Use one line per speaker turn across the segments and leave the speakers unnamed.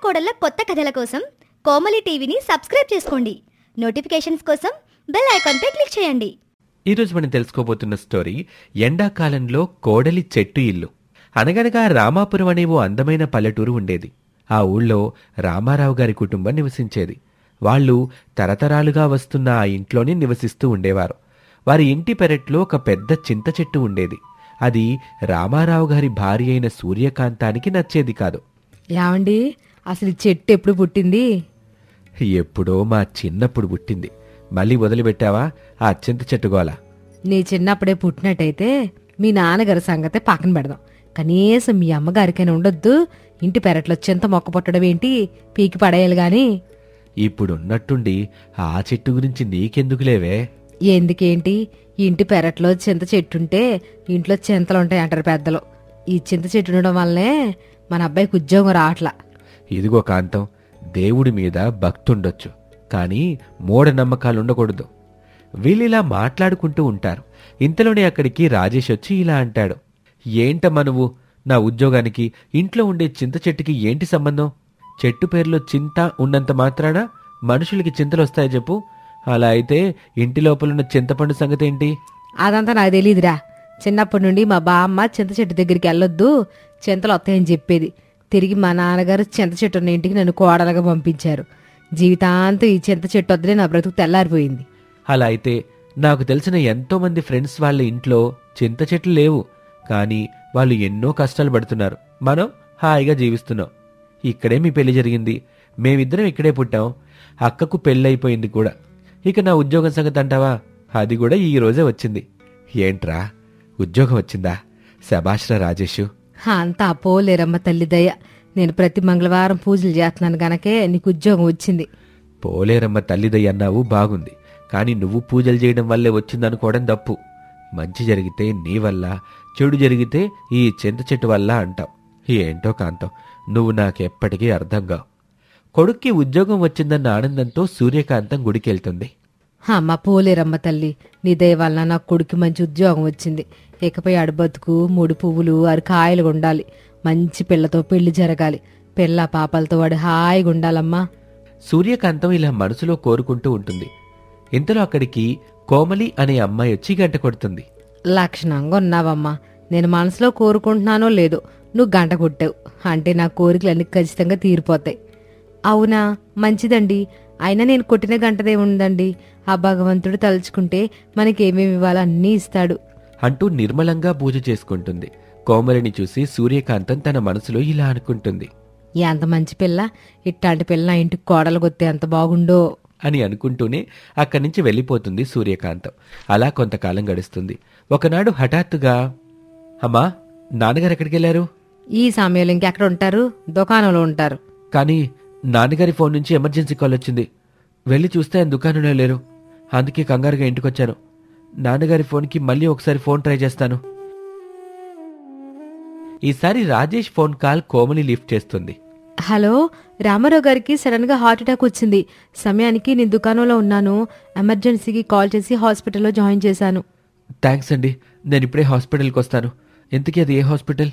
కోడళ్ళ కొత్త కథల కోసం కోమలి టీవీని సబ్స్క్రైబ్ చేసుకోండి. నోటిఫికేషన్స్ కోసం బెల్ ఐకాన్పై క్లిక్ చేయండి.
ఈరోజు మనం తెలుసుకోబోతున్న స్టోరీ ఎండాకాలంలో కోడలి చెట్టు ఇల్లు. అనగనగా రామాపురం అనే ఓ అందమైన పల్లెటూరు ఉండేది. ఆ ఊళ్ళో రామారావు గారి కుటుంబం నివసించేది. వాళ్ళు తరతరాలుగా వస్తున్న ఆ ఇంట్లోనే నివసిస్తూ ఉండేవారు. వారి ఇంటి పెరట్లో ఒక పెద్ద చింత చెట్టు ఉండేది. అది రామారావు గారి భార్య అయిన సూర్యకాంతానికి నచ్చేది కాదు.
ఏమండి, అసలు ఈ చెట్టు ఎప్పుడు పుట్టింది?
ఎప్పుడో మా చిన్నప్పుడు పుట్టింది. మళ్ళీ వదిలిపెట్టావా ఆ చింత చెట్టు గోల?
నీ చిన్నప్పుడే పుట్టినట్టయితే మీ నాన్నగారి సంగతే పక్కన పెడదాం. కనీసం మీ అమ్మగారికైనా ఉండొద్దు. ఇంటి పెరట్లో చింత మొక్క పుట్టడం ఏంటి, పీకి పడేయాలి గాని.
ఇప్పుడున్నట్టుండి ఆ చెట్టు గురించి నీకెందుకులేవే?
ఎందుకేంటి, ఇంటి పెరట్లో చింత చెట్టుంటే ఇంట్లో చింతలుంటాయి అంటారు పెద్దలు. ఈ చింత చెట్టు ఉండడం వల్లనే మన అబ్బాయికి ఉద్యోగం రావట్లా.
ఇదిగో కాంతం, దేవుడి మీద భక్తుండొచ్చు, కానీ మూఢనమ్మకాలు ఉండకూడదు. వీళ్ళిలా మాట్లాడుకుంటూ ఉంటారు. ఇంతలోనే అక్కడికి రాజేష్ వచ్చి ఇలా అంటాడు. ఏంటమ్మా నువ్వు? నా ఉద్యోగానికి ఇంట్లో ఉండే చింత చెట్టుకి ఏంటి సంబంధం? చెట్టు పేరులో చింత ఉన్నంత మాత్రాన మనుషులకి చింతలొస్తాయి చెప్పు? అలా అయితే ఇంటి లోపలున్న చింతపండు సంగతి ఏంటి?
అదంతా నాకు తెలీదురా. చిన్నప్పటి నుండి మా బామ్మ చింత చెట్టు దగ్గరికి వెళ్ళొద్దు, చింతలు వస్తాయని చెప్పేది. తిరిగి మా నాన్నగారు చింత చెట్టు ఉన్న ఇంటికి నన్ను కోడలుగా పంపించారు. జీవితాంతం ఈ చింత చెట్టు వద్దనే నా బ్రతుకు తెల్లారిపోయింది.
అలా అయితే నాకు తెలిసిన ఎంతో మంది ఫ్రెండ్స్ వాళ్ళ ఇంట్లో చింత చెట్లు లేవు, కానీ వాళ్ళు ఎన్నో కష్టాలు పడుతున్నారు. మనం హాయిగా జీవిస్తున్నాం. ఇక్కడే మీ పెళ్లి జరిగింది, మేమిద్దరం ఇక్కడే పుట్టాం. అక్కకు పెళ్ళైపోయింది కూడా. ఇక నా ఉద్యోగం సంగతి అంటావా? అది కూడా ఈ రోజే వచ్చింది. ఏంట్రా, ఉద్యోగం వచ్చిందా? శభాష్రా రాజేషు.
అంతా పోలేరమ్మ తల్లి దయ. నేను ప్రతి మంగళవారం పూజలు చేస్తున్నాను గనకే నీకు ఉద్యోగం వచ్చింది.
పోలేరమ్మ తల్లిదయ్య అన్నావు, బాగుంది. కానీ నువ్వు పూజలు చేయడం వల్లే వచ్చిందనుకోవడం తప్పు. మంచి జరిగితే నీ వల్ల, చెడు జరిగితే ఈ చింత చెట్టు వల్ల అంటావు. ఏంటో కాంతం, నువ్వు నాకెప్పటికీ అర్థంగా. కొడుక్కి ఉద్యోగం వచ్చిందన్న ఆనందంతో సూర్యకాంతం గుడికెళ్తుంది.
అమ్మ పోలేరమ్మ తల్లి, నీ దయ వల్ల నా కొడుకు మంచి ఉద్యోగం వచ్చింది. ఇకపై ఆడు బతుకు 3 పువ్వులు 6 కాయలు ఉండాలి. మంచి పిల్లతో పెళ్లి జరగాలి. పిల్ల పాపలతో వాడు హాయిగా ఉండాలమ్మా.
సూర్యకాంతం ఇలా మనసులో కోరుకుంటూ ఉంటుంది. ఇంతలో అక్కడికి కోమలి అనే అమ్మాయి వచ్చి గంట కొడుతుంది.
లక్షణంగా ఉన్నావమ్మా. నేను మనసులో కోరుకుంటున్నానో లేదో నువ్వు గంట కొట్టావు అంటే నా కోరికలన్నీ ఖచ్చితంగా తీరిపోతాయి. అవునా, మంచిదండి. అయినా నేను కొట్టిన గంటదే ఉందండి. ఆ భగవంతుడు తలుచుకుంటే మనకేమేమి ఇవ్వాలో అన్నీ ఇస్తాడు
అంటూ నిర్మలంగా పూజ చేసుకుంటుంది. కోమలిని చూసి సూర్యకాంతం తన మనసులో ఇలా అనుకుంటుంది.
ఎంత మంచి పిల్ల, ఇట్లాంటి పిల్ల నా ఇంటికి కోడలు కొత్తే ఎంత బాగుండో
అని అనుకుంటూనే అక్కడి నుంచి వెళ్ళిపోతుంది సూర్యకాంతం. అలా కొంతకాలం గడుస్తుంది. ఒకనాడు హఠాత్తుగా, అమ్మా, నాన్నగారు ఎక్కడికెళ్లారు?
ఈ సమయంలో ఇంకెక్కడ ఉంటారు? దుకాణంలో ఉంటారు.
కానీ నాన్నగారి ఫోన్ నుంచి ఎమర్జెన్సీ కాల్ వచ్చింది. వెళ్ళి చూస్తే ఆయన దుకాణంలో లేరు. అందుకే కంగారుగా ఇంటికొచ్చాను. నాన్నగారి ఫోన్కి మళ్ళీ ఒకసారి ఫోన్ ట్రై చేస్తాను. ఈసారి Rajesh phone call Komali lift చేస్తుంది.
హలో, రామారావు గారికి సడన్ గా హార్ట్ అటాక్ వచ్చింది. సమయానికి నేను దుకాణంలో ఉన్నాను. ఎమర్జెన్సీకి కాల్ చేసి హాస్పిటల్లో జాయిన్ చేశాను.
థ్యాంక్స్ అండి, నేను ఇప్పుడే హాస్పిటల్కి వస్తాను. ఇంతకీ అది ఏ హాస్పిటల్?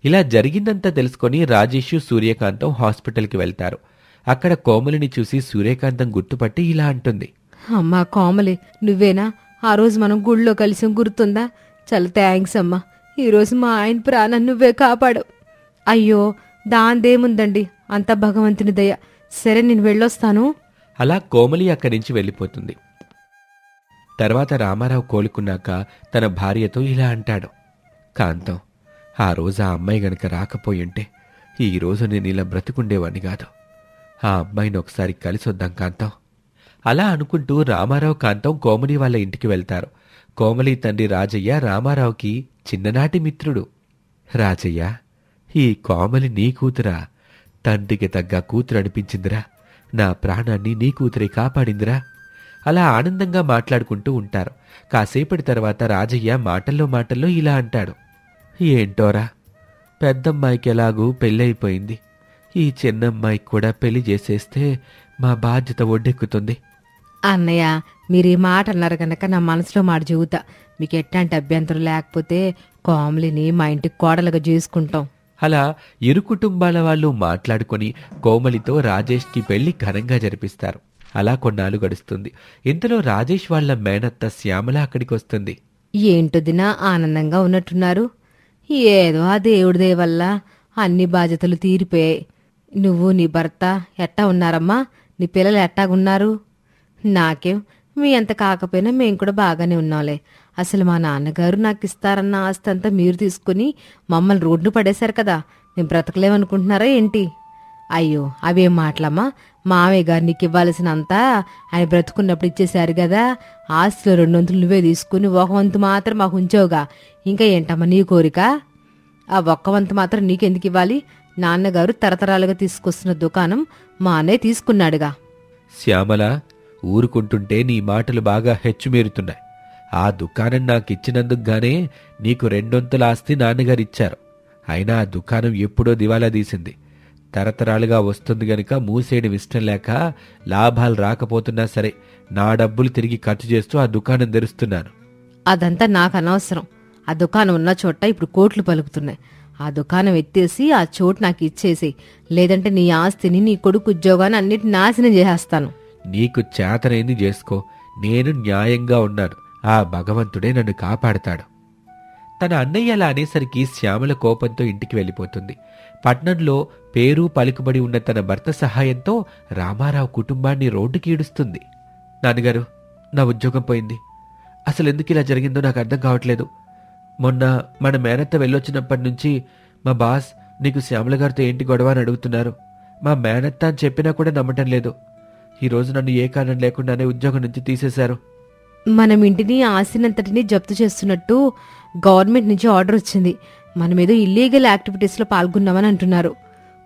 ఇలా జరిగిందంతా తెలుసుకొని రాజేష్ సూర్యకాంతం హాస్పిటల్కి వెళ్తారు. అక్కడ కోమలిని చూసి సూర్యకాంతం గుర్తుపట్టి ఇలా అంటుంది.
అమ్మా కోమలి, నువ్వేనా? ఆ రోజు మనం గుళ్ళో కలిసి గుర్తుందా? చాలా థ్యాంక్స్ అమ్మా. ఈరోజు మా ఆయన ప్రాణం నువ్వే కాపాడు. అయ్యో, దాందేముందండి, అంతా భగవంతుని దయ. సరే, నేను వెళ్ళొస్తాను.
అలా కోమలి అక్కడి నుంచి వెళ్ళిపోతుంది. తర్వాత రామారావు కోలుకున్నాక తన భార్యతో ఇలా అంటాడు. కాంతం, ఆ రోజు ఆ అమ్మాయి గనక రాకపోయింటే ఈరోజు నేను ఇలా బ్రతికుండేవాణ్ణి కాదు. ఆ అమ్మాయిని ఒకసారి కలిసొద్దాం కాంతం. అలా అనుకుంటూ రామారావు కాంతం కోమలి వాళ్ళ ఇంటికి వెళ్తారు. కోమలి తండ్రి రాజయ్య రామారావుకి చిన్ననాటి మిత్రుడు. రాజయ్య, ఈ కోమలి నీ కూతురా? తండ్రికి తగ్గ కూతురు అనిపించిందిరా. నా ప్రాణాన్ని నీ కూతురే కాపాడిందిరా. అలా ఆనందంగా మాట్లాడుకుంటూ ఉంటారు. కాసేపటి తర్వాత రాజయ్య మాటల్లో ఇలా అంటాడు. ఏంటోరా, పెద్దమ్మాయికి ఎలాగూ పెళ్ళైపోయింది. ఈ చిన్నమ్మాయికి కూడా పెళ్లి చేసేస్తే మా బాధ్యత ఒడ్డెక్కుతుంది.
అన్నయ్య, మీరు ఈ మాట అన్నారు కనుక నా మనసులో మాట చెబుతా. మీకు ఎట్లాంటి అభ్యంతరం లేకపోతే కోమలిని మా ఇంటికి కోడలుగా చేసుకుంటాం
అలా ఇరు కుటుంబాల వాళ్ళు మాట్లాడుకొని కోమలితో రాజేష్కి పెళ్లి ఘనంగా జరిపిస్తారు. అలా కొన్నాళ్ళు గడుస్తుంది. ఇంతలో రాజేష్ వాళ్ళ మేనత్త శ్యామల అక్కడికి వస్తుంది.
ఏంటొదినా ఆనందంగా ఉన్నట్టున్నారు? ఏదో ఆ దేవుడి దయ వల్ల అన్ని బాధ్యతలు తీరిపోయాయి. నువ్వు నీ భర్త ఎట్టా ఉన్నారమ్మా? నీ పిల్లలు ఎట్టాగున్నారు? నాకేం మీ అంత కాకపోయినా మేం కూడా బాగానే ఉన్నాంలే. అసలు మా నాన్నగారు నాకు ఇస్తారన్న ఆస్తి అంతా మీరు తీసుకుని మమ్మల్ని రోడ్డు పడేశారు కదా. మేము బ్రతకలేమనుకుంటున్నారా ఏంటి? అయ్యో అవేం మాటలమ్మా. మావయ్య గారు నీకు ఇవ్వాల్సినంతా ఆయన బ్రతుకున్నప్పుడు ఇచ్చేశారు కదా. ఆస్తిలో 2 వంతులు నువ్వే తీసుకుని 1 వంతు మాత్రం మాకు ఉంచావుగా. ఇంకా ఏంటమ్మా నీ కోరిక? ఆ 1 వంతు మాత్రం నీకెందుకు ఇవ్వాలి? నాన్నగారు తరతరాలుగా తీసుకొస్తున్న దుకాణం మా అన్నయ్య తీసుకున్నాడుగా.
శ్యామల, ఊరుకుంటుంటే నీ మాటలు బాగా హెచ్చుమీరుతున్నాయి. ఆ దుకాణం నాకిచ్చినందుకు గానే నీకు 2 వంతుల ఆస్తి నాన్నగారిచ్చారు. అయినా ఆ దుకాణం ఎప్పుడో దివాలా తీసింది. తరతరాలుగా వస్తుంది గనుక మూసేయడం ఇష్టం లేక లాభాలు రాకపోతున్నా సరే నా డబ్బులు తిరిగి ఖర్చు చేస్తూ ఆ దుకాణం తెరుస్తున్నాను.
అదంతా నాకు అనవసరం. ఆ దుకాణం ఉన్న చోట ఇప్పుడు కోట్లు పలుకుతున్నాయి. ఆ దుకాణం ఎత్తేసి ఆ చోటు నాకు ఇచ్చేసి, లేదంటే నీ ఆస్తిని నీ కొడుకు ఉద్యోగాన్ని అన్నిటిని నాశనం చేసేస్తాను.
నీకు చేతనైంది చేసుకో. నేను న్యాయంగా ఉన్నాను. ఆ భగవంతుడే నన్ను కాపాడతాడు. తన అన్నయ్య అలా అనేసరికి శ్యామల కోపంతో ఇంటికి వెళ్ళిపోతుంది. పట్నంలో పేరు పలుకుబడి ఉన్న తన భర్త సహాయంతో రామారావు కుటుంబాన్ని రోడ్డుకి ఈడుస్తుంది. నాన్నగారు, నా ఉద్యోగం పోయింది. అసలు ఎందుకు ఇలా జరిగిందో నాకు అర్థం కావట్లేదు. మొన్న మన మేనత్త వెళ్ళొచ్చినప్పటి నుంచి మా బాస్ నీకు శ్యామల గారితో ఏంటి గొడవ అని అడుగుతున్నారు. మా మేనత్త అని చెప్పినా కూడా నమ్మటం లేదు. ఈరోజు నన్ను ఏ కారణం లేకుండానే ఉద్యోగం నుంచి తీసేశారు.
మనం ఇంటిని ఆస్తినంతటిని జప్తు చేస్తున్నట్టు గవర్నమెంట్ నుంచి ఆర్డర్ వచ్చింది. మనమేదో ఇల్లీగల్ యాక్టివిటీస్లో పాల్గొన్నామని అంటున్నారు.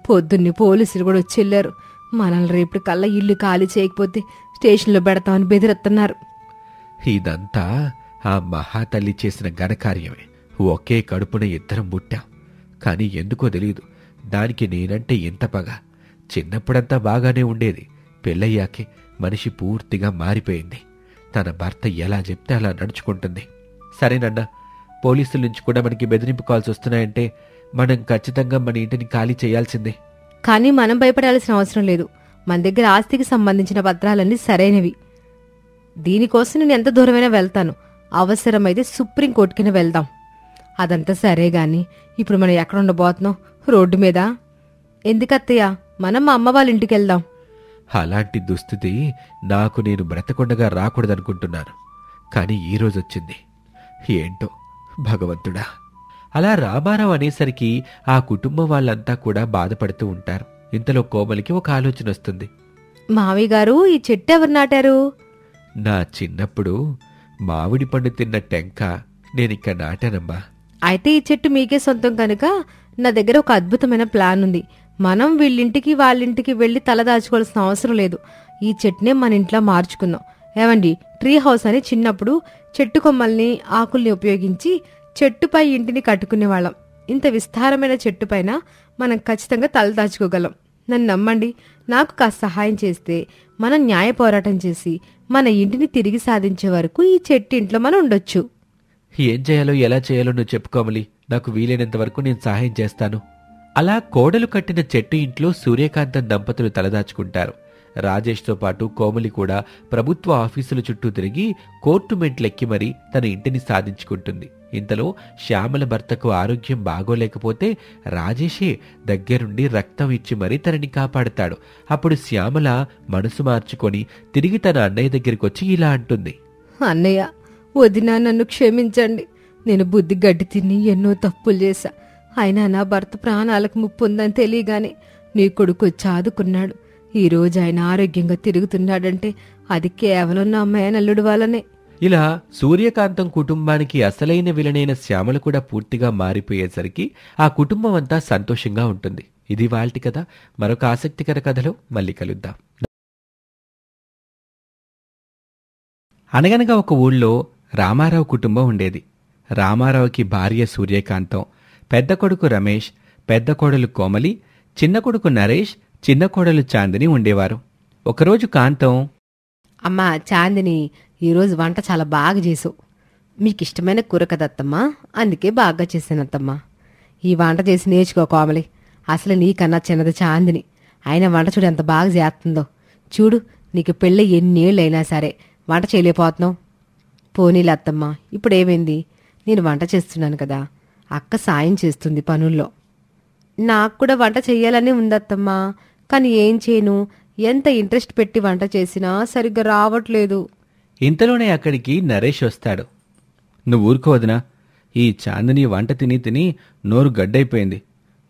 పొద్దున్నే పోలీసులు కూడా వచ్చి వెళ్ళారు. మనల్ని రేపటి కల్లా ఇల్లు ఖాళీ చేయకపోతే స్టేషన్లో పెడతామని బెదిరెత్తన్నారు.
ఇదంతా ఆ మహాతల్లి చేసిన ఘనకార్యమే. ఒకే కడుపున ఇద్దరం పుట్టాం. కానీ ఎందుకో తెలియదు, దానికి నేనంటే ఎంత పగ. చిన్నప్పుడంతా బాగానే ఉండేది. పెళ్ళయ్యాకే మనిషి పూర్తిగా మారిపోయింది. తన భర్త ఎలా చెప్తే అలా నడుచుకుంటుంది. సరేనన్నా, పోలీసుల నుంచి కూడా మనకి బెదిరింపు కాల్స్ వస్తున్నాయంటే మనం ఖచ్చితంగా మన ఇంటిని ఖాళీ చేయాల్సిందే.
కానీ మనం భయపడాల్సిన అవసరం లేదు. మన దగ్గర ఆస్తికి సంబంధించిన పత్రాలన్నీ సరైనవి. దీనికోసం నేను ఎంత దూరమైనా వెళ్తాను. అవసరమైతే సుప్రీంకోర్టుకైనా వెళ్దాం. అదంతా సరే గాని ఇప్పుడు మనం ఎక్కడ ఉండబోతున్నాం? రోడ్డు మీద. ఎందుకత్తయ్య, మనం మా అమ్మ వాళ్ళ ఇంటికి వెళ్దాం.
అలాంటి దుస్థితి నాకు నేను బ్రతకుండగా రాకూడదనుకుంటున్నాను. కానీ ఈరోజొచ్చింది. ఏంటో భగవంతుడా. అలా రామారావు అనేసరికి ఆ కుటుంబం వాళ్ళంతా కూడా బాధపడుతూ ఉంటారు. ఇంతలో కోమలికి ఒక ఆలోచన వస్తుంది.
మావయ్య గారు, ఈ చెట్టు ఎవరు నాటారు?
నా చిన్నప్పుడు మామిడి పండు తిన్న టెంక నేనిక్క నాటానమ్మా.
అయితే ఈ చెట్టు మీకే సొంతం కనుక నా దగ్గర ఒక అద్భుతమైన ప్లాన్ ఉంది. మనం వీళ్ళింటికి వాళ్ళింటికి వెళ్లి తలదాచుకోవాల్సిన అవసరం లేదు. ఈ చెట్టునే మన ఇంట్లో మార్చుకుందాం. ఏమండి, ట్రీ హౌస్ అని చిన్నప్పుడు చెట్టు కొమ్మల్ని ఆకుల్ని ఉపయోగించి చెట్టుపై ఇంటిని కట్టుకునేవాళ్ళం. ఇంత విస్తారమైన చెట్టు పైన మనం ఖచ్చితంగా తలదాచుకోగలం. నన్ను నమ్మండి. నాకు కాస్త సహాయం చేస్తే మనం న్యాయ పోరాటం చేసి మన ఇంటిని తిరిగి సాధించే వరకు ఈ చెట్టు ఇంట్లో మనం ఉండొచ్చు.
ఏం చేయాలో ఎలా చేయాలో నువ్వు చెప్పుకోమలి. నాకు వీలైనంత వరకు నేను సహాయం చేస్తాను. అలా కోడలు కట్టిన చెట్టు ఇంట్లో సూర్యకాంతం దంపతులు తలదాచుకుంటారు. రాజేష్తో పాటు కోమలి కూడా ప్రభుత్వ ఆఫీసుల చుట్టూ తిరిగి కోర్టు మెంట్లెక్కి మరీ తన ఇంటిని సాధించుకుంటుంది. ఇంతలో శ్యామల భర్తకు ఆరోగ్యం బాగోలేకపోతే రాజేషే దగ్గరుండి రక్తం ఇచ్చి మరీ తనని కాపాడుతాడు. అప్పుడు శ్యామల మనసు మార్చుకొని తిరిగి తన అన్నయ్య దగ్గరికి వచ్చి ఇలా అంటుంది.
అన్నయ్య, వదినా, నన్ను క్షమించండి. నేను బుద్ధి గడ్డి తిని ఎన్నో తప్పులు చేశా. అయినా నా భర్త ప్రాణాలకు ముప్పు ఉందని తెలియగానే నీ కొడుకు చాదుకున్నాడు. ఈ రోజు ఆయన ఆరోగ్యంగా తిరుగుతున్నాడంటే అది కేవలం నా మేనల్లుడు వల్లనే.
ఇలా సూర్యకాంతం కుటుంబానికి అసలైన విలనైన శ్యామల కూడా పూర్తిగా మారిపోయేసరికి ఆ కుటుంబం అంతా సంతోషంగా ఉంటుంది. ఇది వాల్టి కథ. మరొక ఆసక్తికర కథలో మళ్ళీ కలుద్దాం. అనగనగా ఒక ఊళ్ళో రామారావు కుటుంబం ఉండేది. రామారావుకి భార్య సూర్యకాంతం, పెద్ద కొడుకు రమేష్, పెద్ద కోడలు కోమలి, చిన్న కొడుకు నరేష్, చిన్న కోడలు చాందిని ఉండేవారు. ఒకరోజు కాంతం,
అమ్మా చాందిని, ఈరోజు వంట చాలా బాగా చేసావు. మీకిష్టమైన కూర కదత్తమ్మా, అందుకే బాగా చేశానత్తమ్మా. ఈ వంట చేసి నేర్చుకో కోమలి. అసలు నీకన్నా చిన్నది చాందిని. అయినా వంట చూడు ఎంత బాగా చేస్తుందో. చూడు, నీకు పెళ్ళి ఎన్నేళ్ళైనా సరే వంట చేయలేకపోతున్నావు. పోనీలే అత్తమ్మ, ఇప్పుడేమైంది? నేను వంట చేస్తున్నాను కదా, అక్క సాయం చేస్తుంది పనుల్లో. నాకు కూడా వంట చెయ్యాలని ఉందత్తమ్మా, కానీ ఏం చేయను? ఎంత ఇంట్రెస్ట్ పెట్టి వంట చేసినా సరిగ్గా రావట్లేదు.
ఇంతలోనే అక్కడికి నరేష్ వస్తాడు. నువ్వు ఊరుకోవద్దునా? ఈ చాందిని వంట తిని తిని నోరు గడ్డైపోయింది.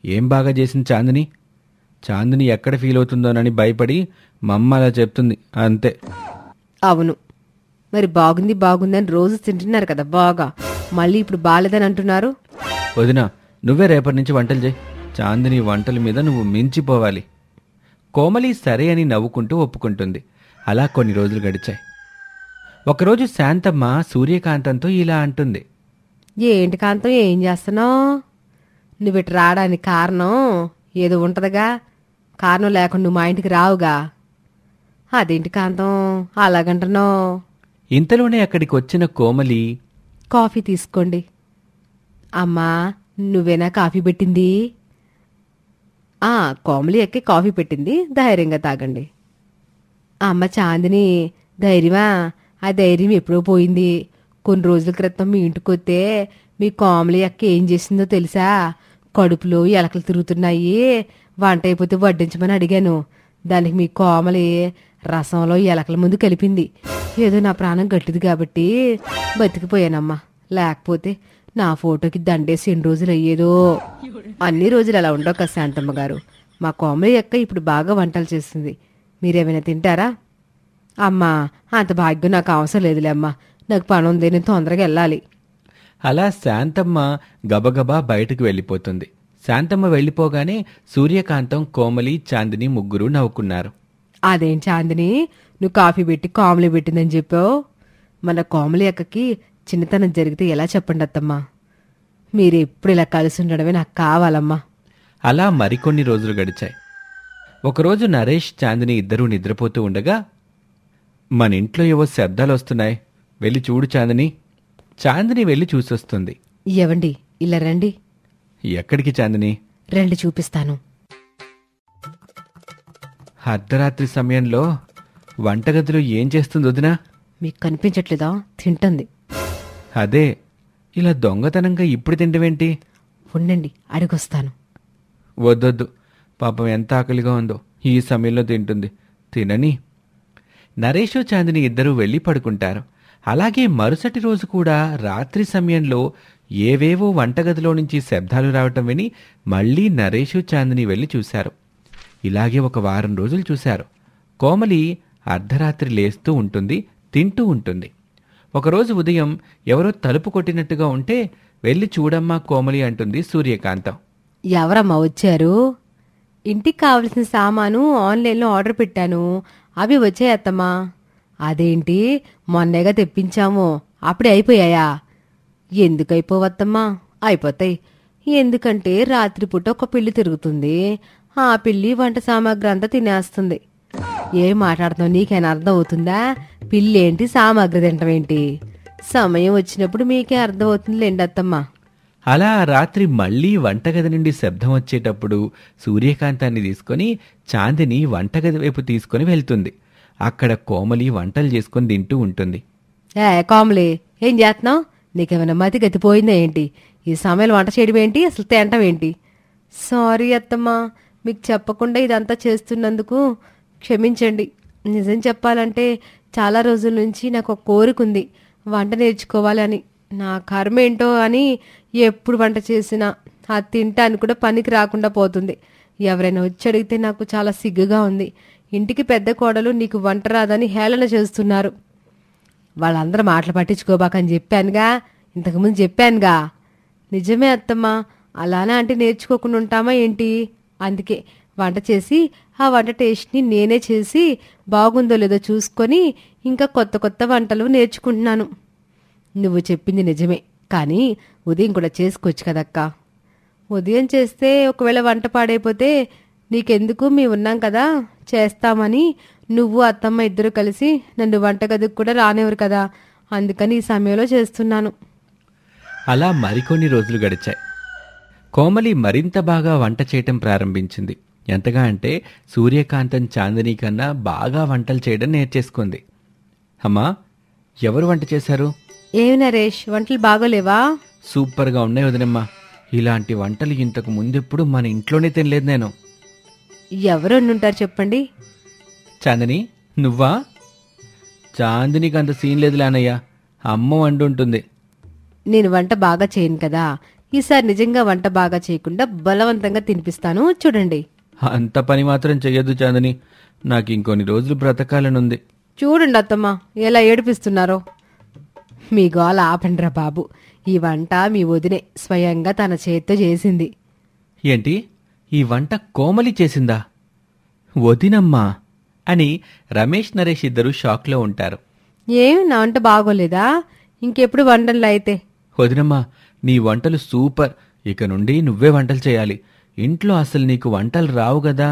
ఏం బాగా చేసింది చాందిని? చాందిని ఎక్కడ ఫీల్ అవుతుందోనని భయపడి మమ్మ అలా చెప్తుంది అంతే.
అవును, మరి బాగుంది బాగుందని రోజు తింటున్నారు కదా బాగా, మళ్ళీ ఇప్పుడు బాలేదని అంటున్నారు.
వదినా, నువ్వే రేపటి నుంచి వంటలు చేయి. చాందిని వంటల మీద నువ్వు మించిపోవాలి. కోమలి సరే అని నవ్వుకుంటూ ఒప్పుకుంటుంది. అలా కొన్ని రోజులు గడిచాయి. ఒకరోజు శాంతమ్మ సూర్యకాంతంతో ఇలా అంటుంది.
ఏంటి కాంతం, ఏం చేస్తున్నావు? నువ్వు ఇటు రావడానికి కారణం ఏదో ఉంటదిగా. కారణం లేకుండా నువ్వు మా ఇంటికి రావుగా. అదేంటి కాంతం అలాగంటున్నావు?
ఇంతలోనే అక్కడికి వచ్చిన కోమలి,
కాఫీ తీసుకోండి. అమ్మా, నువ్వేనా కాఫీ పెట్టింది? కోమలి ఎక్కి కాఫీ పెట్టింది, ధైర్యంగా తాగండి. అమ్మ చాందిని, ధైర్యమా? ఆ ధైర్యం ఎప్పుడో పోయింది. కొన్ని రోజుల క్రితం మీ ఇంటికి వస్తే మీ కోమలి అక్క ఏం చేసిందో తెలుసా? కడుపులో ఎలకలు తిరుగుతున్నాయి, వంట అయిపోతే వడ్డించమని అడిగాను. దానికి మీ కోమలి రసంలో ఎలకల ముందు కలిపింది. ఏదో నా ప్రాణం గట్టిది కాబట్టి బతికిపోయానమ్మా. లేకపోతే నా ఫోటోకి దండేసి ఎన్ని రోజులు అయ్యేదో. అన్ని రోజులు అలా ఉండవు కదా శాంతమ్మ గారు. మా కోమలి అక్క ఇప్పుడు బాగా వంటలు చేస్తుంది. మీరేమైనా తింటారా? అమ్మా, అంత భాగ్యం నాకు అవసరం లేదులే అమ్మా, నాకు పని ఉంది, నేను తొందరగా వెళ్ళాలి.
అలా శాంతమ్మ గబగబా బయటకు వెళ్ళిపోతుంది. శాంతమ్మ వెళ్ళిపోగానే సూర్యకాంతం, కోమలి, చాందిని ముగ్గురు నవ్వుకున్నారు.
అదేం చాందిని, నువ్వు కాఫీ పెట్టి కోమలి పెట్టిందని చెప్పావు. మన కోమలి అక్కకి చిన్నతనం జరిగితే ఎలా చెప్పండి అత్తమ్మా? మీరు ఎప్పుడు ఇలా కలిసి ఉండడమే నాకు కావాలమ్మా.
అలా మరికొన్ని రోజులు గడిచాయి. ఒకరోజు నరేష్, చాందిని ఇద్దరూ నిద్రపోతూ ఉండగా, మన ఇంట్లో ఏవో శబ్దాలు వస్తున్నాయి, వెళ్ళి చూడు చాందిని. చాందిని వెళ్ళి చూసొస్తుంది.
ఎవండి, ఇలా రండి.
ఎక్కడికి చాందిని?
రండి చూపిస్తాను.
అర్ధరాత్రి సమయంలో వంటగదిలో ఏం చేస్తుంది వదినా?
మీకు కనిపించట్లేదా? తింటుంది.
అదే, ఇలా దొంగతనంగా ఇప్పుడు తింటవేంటి?
ఉండండి, అడిగొస్తాను.
వద్దొద్దు, పాపం ఎంత ఆకలిగా ఉందో, ఈ సమయంలో తింటుంది, తినని. నరేషు, చాందిని ఇద్దరూ వెళ్ళి పడుకుంటారు. అలాగే మరుసటి రోజు కూడా రాత్రి సమయంలో ఏవేవో వంటగదిలో నుంచి శబ్దాలు రావటం విని మళ్లీ నరేషు, చాందిని వెళ్ళి చూశారు. ఇలాగే ఒక వారం రోజులు చూశారు. కోమలి అర్ధరాత్రి లేస్తూ ఉంటుంది, తింటూ ఉంటుంది. ఒకరోజు ఉదయం ఎవరో తలుపు కొట్టినట్టుగా ఉంటే, వెళ్ళి చూడమ్మా కోమలి అంటుంది సూర్యకాంతం.
ఎవరమ్మా వచ్చారు? ఇంటికి కావలసిన సామాను ఆన్లైన్లో ఆర్డర్ పెట్టాను, అవి వచ్చాయత్తమ్మా. అదేంటి, మొన్నేగా తెప్పించాము, అప్పుడే అయిపోయాయా? ఎందుకు అయిపోవత్తమ్మా? అయిపోతాయి. ఎందుకంటే రాత్రిపూట ఒక పిల్లి తిరుగుతుంది, ఆ పిల్లి వంట సామాగ్రి అంతా తినేస్తుంది. ఏం మాట్లాడుతున్నావు, నీకైనా అర్థం అవుతుందా? పిల్లి ఏంటి, సామాగ్రి తింటమేంటి? సమయం వచ్చినప్పుడు మీకే అర్థం అవుతుంది లేండత్తమ్మా.
అలా రాత్రి మళ్లీ వంటగది నుండి శబ్దం వచ్చేటప్పుడు సూర్యకాంతాన్ని తీసుకుని చాందిని వంటగది వైపు తీసుకుని వెళ్తుంది. అక్కడ కోమలి వంటలు చేసుకుని తింటూ ఉంటుంది.
కోమలి, ఏం చేస్తున్నావు? నీకేమైనా మతి గతిపోయిందా ఏంటి? ఈ సమయంలో వంట చేయడం ఏంటి, అసలు తింటం ఏంటి? సారీ అత్తమ్మా, మీకు చెప్పకుండా ఇదంతా చేస్తున్నందుకు క్షమించండి. నిజం చెప్పాలంటే చాలా రోజుల నుంచి నాకు ఒక కోరిక ఉంది, వంట నేర్చుకోవాలని. నా కర్మ ఏంటో అని ఎప్పుడు వంట చేసినా అది తింటానికి కూడా పనికి రాకుండా పోతుంది. ఎవరైనా వచ్చి అడిగితే నాకు చాలా సిగ్గుగా ఉంది. ఇంటికి పెద్ద కోడలు నీకు వంట రాదని హేళన చేస్తున్నారు. వాళ్ళందరూ మాటలు పట్టించుకోబాకని చెప్పానుగా, ఇంతకుముందు చెప్పానుగా. నిజమే అత్తమ్మా, అలానే అంటే నేర్చుకోకుండా ఉంటామా ఏంటి? అందుకే వంట చేసి ఆ వంట టేస్ట్ని నేనే చేసి బాగుందో లేదో చూసుకొని ఇంకా కొత్త కొత్త వంటలు నేర్చుకుంటున్నాను. నువ్వు చెప్పింది నిజమే, కానీ ఉదయం కూడా చేసుకోవచ్చు కదక్కా. ఉదయం చేస్తే ఒకవేళ వంట పాడైపోతే నీకెందుకు, మేము ఉన్నాం కదా చేస్తామని నువ్వు అత్తమ్మ ఇద్దరు కలిసి నన్ను వంటగదికి కూడా రానివ్వరు కదా, అందుకని ఈ సమయంలో చేస్తున్నాను.
అలా మరికొన్ని రోజులు గడిచాయి. కోమలి మరింత బాగా వంట చేయటం ప్రారంభించింది. ఎంతగా అంటే సూర్యకాంతం చాందిని కన్నా బాగా వంటలు చేయడం నేర్చేసుకుంది. అమ్మా, ఎవరు వంట చేశారు?
ఏమి నరేష్, వంటలు బాగోలేవా?
సూపర్గా ఉన్నాయి వదినమ్మా. ఇలాంటి వంటలు ఇంతకు ముందెప్పుడు మన ఇంట్లోనే తినలేదు నేను.
ఎవరు వండుంటారు చెప్పండి?
చాందిని, నువ్వా? చాందినికి అంత సీన్ లేదులే అన్నయ్య, అమ్మ వండుంటుంది.
నేను వంట బాగా చేయను కదా, ఈసారి నిజంగా వంట బాగా చేయకుండా బలవంతంగా తినిపిస్తాను, చూడండి.
అంత పని మాత్రం చెయ్యొద్దు చాందిని, నాకు ఇంకొన్ని రోజులు బ్రతకాలనుంది.
చూడండి అత్తమ్మ ఎలా ఏడిపిస్తున్నారో. మీ గోల ఆపండ్రా బాబు. ఈ వంట మీ వదినే స్వయంగా తన చేత్తో చేసింది.
ఏంటి, ఈ వంట కోమలి చేసిందా? వదినమ్మా అని రమేష్ నరేష్ ఇద్దరు షాక్లో ఉంటారు.
ఏం నా వంట బాగోలేదా? ఇంకెప్పుడు వంటలు అయితే.
వదినమ్మా, నీ వంటలు సూపర్. ఇక నుండి నువ్వే వంటలు చేయాలి. ఇంట్లో అసలు నీకు వంటలు రావు గదా,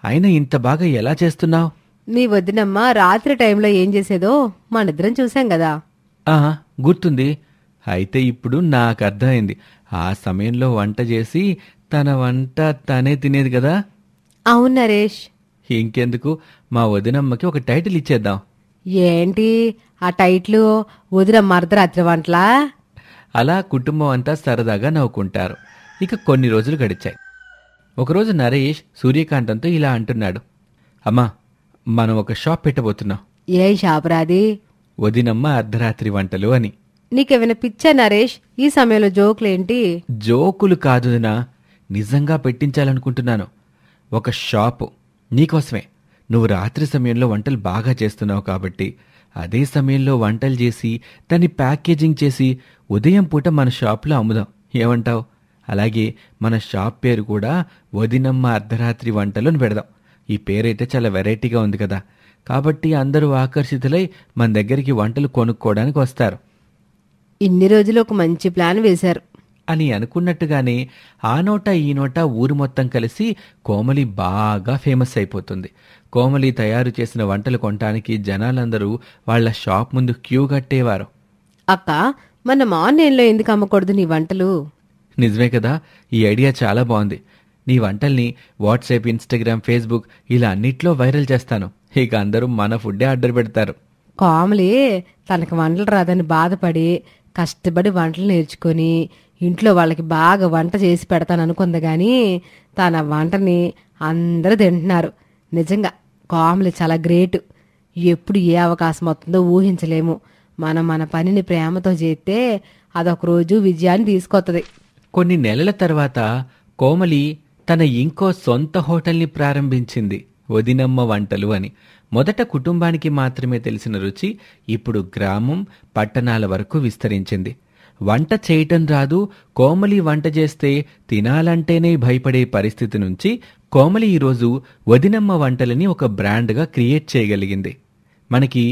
అయినా ఇంత బాగా ఎలా చేస్తున్నావు?
మీ వదినమ్మ రాత్రి టైంలో ఏం చేసేదో మనిద్దరం చూసాం కదా.
గుర్తుంది. అయితే ఇప్పుడు నాకు అర్థమైంది. ఆ సమయంలో వంట చేసి తన వంట తనే తినేది కదా.
అవును నరేష్.
ఇంకెందుకు, మా వదినమ్మకి ఒక టైటిల్ ఇచ్చేద్దాం.
ఏంటి ఆ టైట్లు? వదినమ్మ అర్ధరాత్రి వంటలా?
అలా కుటుంబం అంతా సరదాగా నవ్వుకుంటారు. ఇక కొన్ని రోజులు గడిచాయి. ఒకరోజు నరేష్ సూర్యకాంతంతో ఇలా అంటున్నాడు. అమ్మా, మనం ఒక షాప్ పెట్టబోతున్నాం.
ఏ షాపురాది?
వదినమ్మ అర్ధరాత్రి వంటలు అని.
నీకేమైనా పిచ్చా నరేష్? ఈ సమయంలో జోకులేంటి?
జోకులు కాదు వదినా, నిజంగా పెట్టించాలనుకుంటున్నాను. ఒక షాపు నీకోసమే. నువ్వు రాత్రి సమయంలో వంటలు బాగా చేస్తున్నావు కాబట్టి అదే సమయంలో వంటలు చేసి దాన్ని ప్యాకేజింగ్ చేసి ఉదయం పూట మన షాప్లో అమ్ముదాం. ఏమంటావు? అలాగే మన షాప్ పేరు కూడా వదినమ్మ అర్ధరాత్రి వంటలు అని పెడదాం. ఈ పేరైతే చాలా వెరైటీగా ఉంది కదా, కాబట్టి అందరూ ఆకర్షితులై మన దగ్గరికి వంటలు కొనుక్కోవడానికి వస్తారు.
ఇన్ని రోజులు ఒక మంచి ప్లాన్ వేశారు
అని అనుకున్నట్టుగానే ఆ నోట ఈ నోట ఊరు మొత్తం కలిసి కోమలి బాగా ఫేమస్ అయిపోతుంది. కోమలి తయారు చేసిన వంటలు కొనటానికి జనాలందరూ వాళ్ల షాప్ ముందు క్యూ కట్టేవారు.
అక్క, మనం ఆన్లైన్లో ఎందుకు అమ్మకూడదు నీ వంటలు?
నిజమే కదా, ఈ ఐడియా చాలా బాగుంది. నీ వంటల్ని వాట్సాప్, ఇన్స్టాగ్రామ్, ఫేస్బుక్ ఇలా అన్నిట్లో వైరల్ చేస్తాను. ఇక అందరూ మన ఫుడ్డే ఆర్డర్ పెడతారు.
కోమలి తనకు వంటలు రాదని బాధపడి కష్టపడి వంటలు నేర్చుకొని ఇంట్లో వాళ్ళకి బాగా వంట చేసి పెడతాను అనుకుంది గాని తన వంటని అందరూ తింటున్నారు. నిజంగా కోమలి చాలా గ్రేట్. ఎప్పుడు ఏ అవకాశం వస్తుందో ఊహించలేము. మనం మన పనిని ప్రేమతో చేస్తే అదొక రోజు విజయాన్ని తీసుకొస్తుంది.
కొన్ని నెలల తర్వాత కోమలి తన ఇంకో సొంత హోటల్ని ప్రారంభించింది, వదినమ్మ వంటలు అని. మొదట కుటుంబానికి మాత్రమే తెలిసిన రుచి ఇప్పుడు గ్రామం, పట్టణాల వరకు విస్తరించింది. వంట చేయటం రాదు, కోమలి వంట చేస్తే తినాలంటేనే భయపడే పరిస్థితి నుంచి కోమలి ఈరోజు వదినమ్మ వంటలని ఒక బ్రాండ్గా క్రియేట్ చేయగలిగింది. మనకి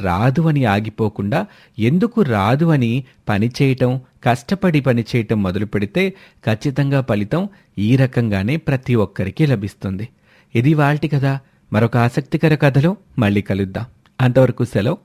రాదు అని ఆగిపోకుండా ఎందుకు రాదు అని పనిచేయటం, కష్టపడి పనిచేయటం మొదలు పెడితే ఖచ్చితంగా ఫలితం ఈ రకంగానే ప్రతి ఒక్కరికి లభిస్తుంది. ఇది వాల్టి కథ. మరొక ఆసక్తికర కథలో మళ్ళీ కలుద్దాం. అంతవరకు సెలవు.